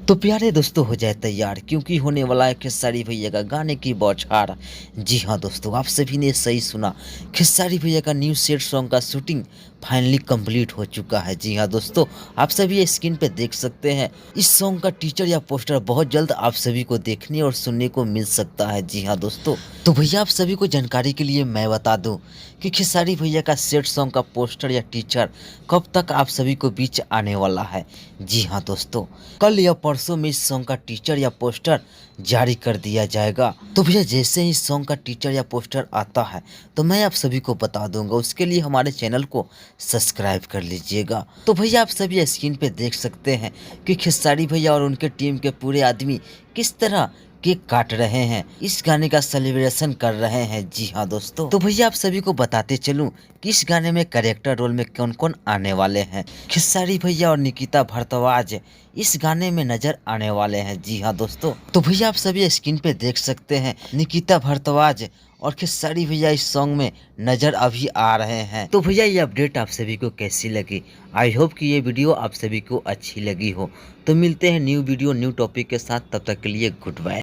तो प्यारे दोस्तों हो जाए तैयार क्योंकि होने वाला है खेसारी भैया का गाने की बौछार। जी हाँ दोस्तों, आप सभी ने सही सुना। खेसारी भैया का न्यू सेट सॉन्ग का शूटिंग फाइनली कंप्लीट हो चुका है। जी हाँ दोस्तों, आप सभी ये स्क्रीन पे देख सकते हैं। इस सॉन्ग का टीचर या पोस्टर बहुत जल्द आप सभी को देखने और सुनने को मिल सकता है। जी हाँ दोस्तों, तो भैया आप सभी को जानकारी के लिए मैं बता दूं कि खेसारी भैया का सेट सॉन्ग का पोस्टर या टीचर कब तक आप सभी को बीच आने वाला है। जी हाँ दोस्तों, कल या परसों में इस सॉन्ग का टीचर या पोस्टर जारी कर दिया जाएगा। तो भैया जैसे ही इस सॉन्ग का टीचर या पोस्टर आता है तो मैं आप सभी को बता दूंगा। उसके लिए हमारे चैनल को सब्सक्राइब कर लीजिएगा। तो भैया आप सभी स्क्रीन पे देख सकते हैं कि खेसारी भैया और उनके टीम के पूरे आदमी किस तरह केक काट रहे हैं, इस गाने का सेलिब्रेशन कर रहे हैं। जी हाँ दोस्तों, तो भैया आप सभी को बताते चलूं कि इस गाने में कैरेक्टर रोल में कौन कौन आने वाले हैं। खेसारी भैया और निकिता भारद्वाज इस गाने में नजर आने वाले हैं। जी हाँ दोस्तों, तो भैया आप सभी स्क्रीन पे देख सकते हैं निकिता भारद्वाज और खेसारी भैया इस सॉन्ग में नजर अभी आ रहे हैं। तो भैया ये अपडेट आप सभी को कैसी लगी? आई होप कि ये वीडियो आप सभी को अच्छी लगी हो। तो मिलते हैं न्यू वीडियो न्यू टॉपिक के साथ, तब तक के लिए गुड बाय।